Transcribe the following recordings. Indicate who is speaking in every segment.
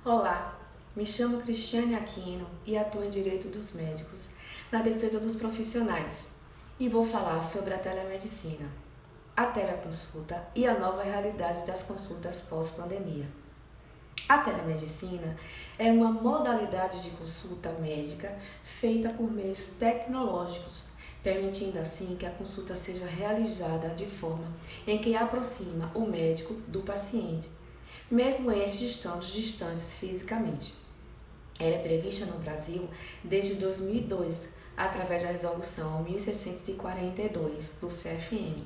Speaker 1: Olá, me chamo Cristiane Aquino e atuo em Direito dos Médicos, na defesa dos profissionais, e vou falar sobre a telemedicina, a teleconsulta e a nova realidade das consultas pós-pandemia. A telemedicina é uma modalidade de consulta médica feita por meios tecnológicos, permitindo assim que a consulta seja realizada de forma em que aproxima o médico do paciente, mesmo estes estando distantes fisicamente. Ela é prevista no Brasil desde 2002, através da Resolução 1642 do CFM.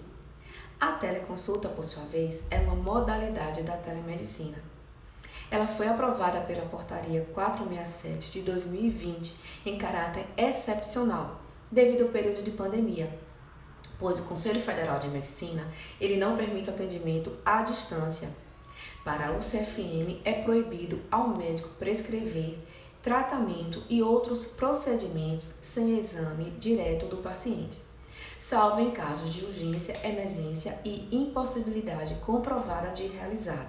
Speaker 1: A teleconsulta, por sua vez, é uma modalidade da telemedicina. Ela foi aprovada pela Portaria 467 de 2020 em caráter excepcional, devido ao período de pandemia, pois o Conselho Federal de Medicina ele não permite atendimento à distância. Para o CFM, é proibido ao médico prescrever tratamento e outros procedimentos sem exame direto do paciente, salvo em casos de urgência, emergência e impossibilidade comprovada de realizá-lo,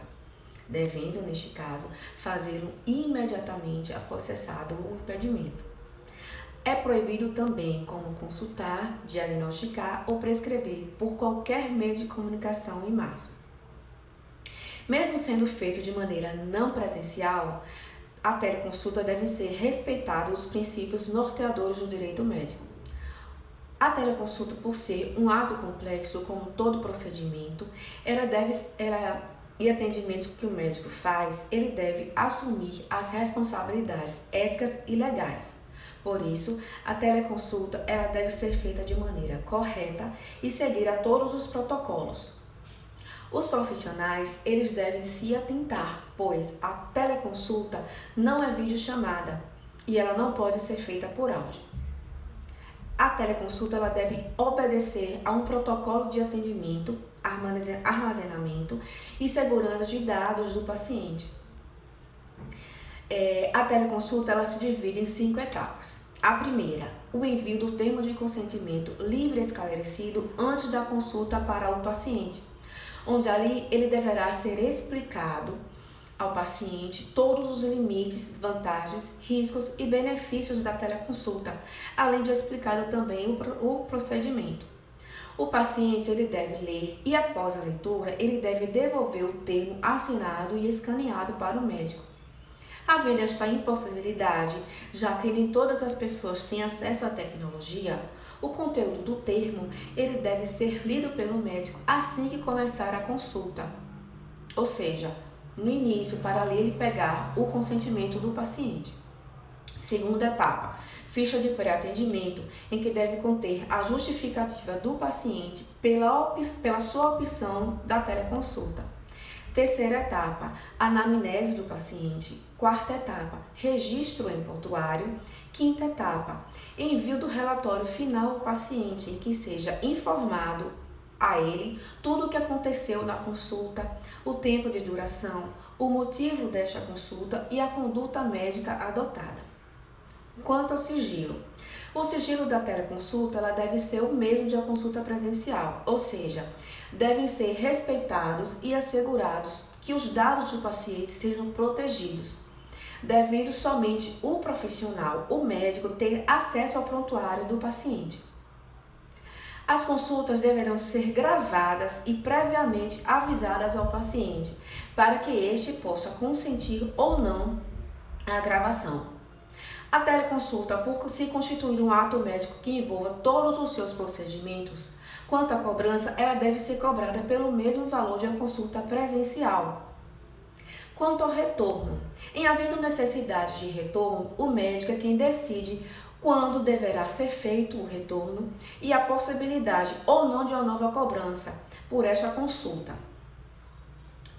Speaker 1: devendo, neste caso, fazê-lo imediatamente após cessado o impedimento. É proibido também como consultar, diagnosticar ou prescrever por qualquer meio de comunicação em massa. Mesmo sendo feito de maneira não presencial, a teleconsulta deve ser respeitados os princípios norteadores do direito médico. A teleconsulta, por ser um ato complexo como todo procedimento, e atendimento que o médico faz, ele deve assumir as responsabilidades éticas e legais. Por isso, a teleconsulta ela deve ser feita de maneira correta e seguir a todos os protocolos. Os profissionais, eles devem se atentar, pois a teleconsulta não é videochamada e ela não pode ser feita por áudio. A teleconsulta ela deve obedecer a um protocolo de atendimento, armazenamento e segurança de dados do paciente. A teleconsulta ela se divide em 5 etapas. A primeira, o envio do termo de consentimento livre e esclarecido antes da consulta para o paciente, onde ali ele deverá ser explicado ao paciente todos os limites, vantagens, riscos e benefícios da teleconsulta, além de explicado também o procedimento. O paciente ele deve ler e após a leitura ele deve devolver o termo assinado e escaneado para o médico. Havendo esta impossibilidade, já que nem todas as pessoas têm acesso à tecnologia, o conteúdo do termo ele deve ser lido pelo médico assim que começar a consulta, ou seja, no início para ler e pegar o consentimento do paciente. Segunda etapa, ficha de pré-atendimento, em que deve conter a justificativa do paciente pela sua opção da teleconsulta. Terceira etapa, anamnese do paciente. Quarta etapa, registro em prontuário. Quinta etapa, envio do relatório final ao paciente, em que seja informado a ele tudo o que aconteceu na consulta, o tempo de duração, o motivo desta consulta e a conduta médica adotada. Quanto ao sigilo, o sigilo da teleconsulta ela deve ser o mesmo de a consulta presencial, ou seja, devem ser respeitados e assegurados que os dados do paciente sejam protegidos, devendo somente o profissional, o médico, ter acesso ao prontuário do paciente. As consultas deverão ser gravadas e previamente avisadas ao paciente, para que este possa consentir ou não a gravação. A teleconsulta, por se constituir um ato médico que envolva todos os seus procedimentos, quanto à cobrança, ela deve ser cobrada pelo mesmo valor de uma consulta presencial. Quanto ao retorno, em havendo necessidade de retorno, o médico é quem decide quando deverá ser feito o retorno e a possibilidade ou não de uma nova cobrança por esta consulta.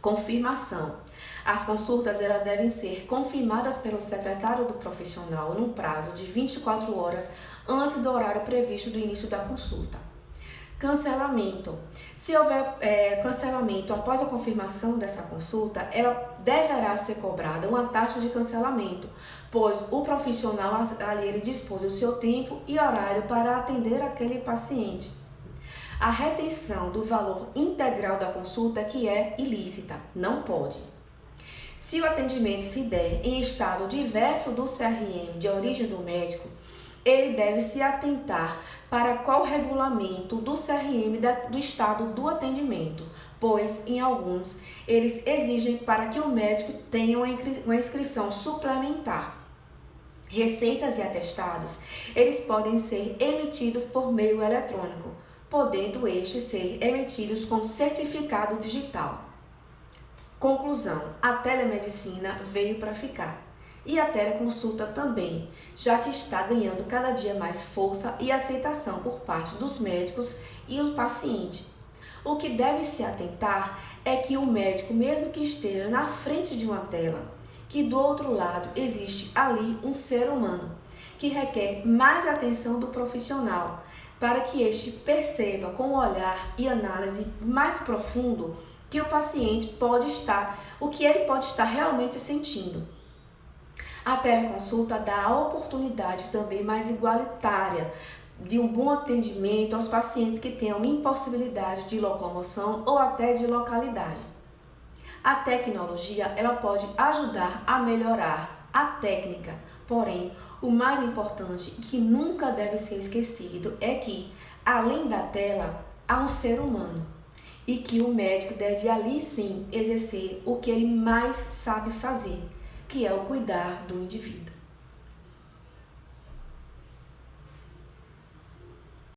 Speaker 1: Confirmação. As consultas elas devem ser confirmadas pelo secretário do profissional num prazo de 24 horas antes do horário previsto do início da consulta. Cancelamento. Se houver cancelamento após a confirmação dessa consulta, ela deverá ser cobrada uma taxa de cancelamento, pois o profissional ali ele dispôs do seu tempo e horário para atender aquele paciente. A retenção do valor integral da consulta que é ilícita, não pode. Se o atendimento se der em estado diverso do CRM de origem do médico, ele deve se atentar para qual regulamento do CRM do estado do atendimento, pois, em alguns, eles exigem para que o médico tenha uma inscrição suplementar. Receitas e atestados, eles podem ser emitidos por meio eletrônico, podendo estes ser emitidos com certificado digital. Conclusão: a telemedicina veio para ficar. E a teleconsulta também, já que está ganhando cada dia mais força e aceitação por parte dos médicos e do paciente. O que deve se atentar é que o médico, mesmo que esteja na frente de uma tela, que do outro lado existe ali um ser humano, que requer mais atenção do profissional, para que este perceba com o olhar e análise mais profundo que o paciente pode estar, o que ele pode estar realmente sentindo. A teleconsulta dá a oportunidade também mais igualitária de um bom atendimento aos pacientes que tenham impossibilidade de locomoção ou até de localidade. A tecnologia, ela pode ajudar a melhorar a técnica, porém, o mais importante e que nunca deve ser esquecido é que, além da tela, há um ser humano e que o médico deve ali sim exercer o que ele mais sabe fazer, que é o cuidar do indivíduo.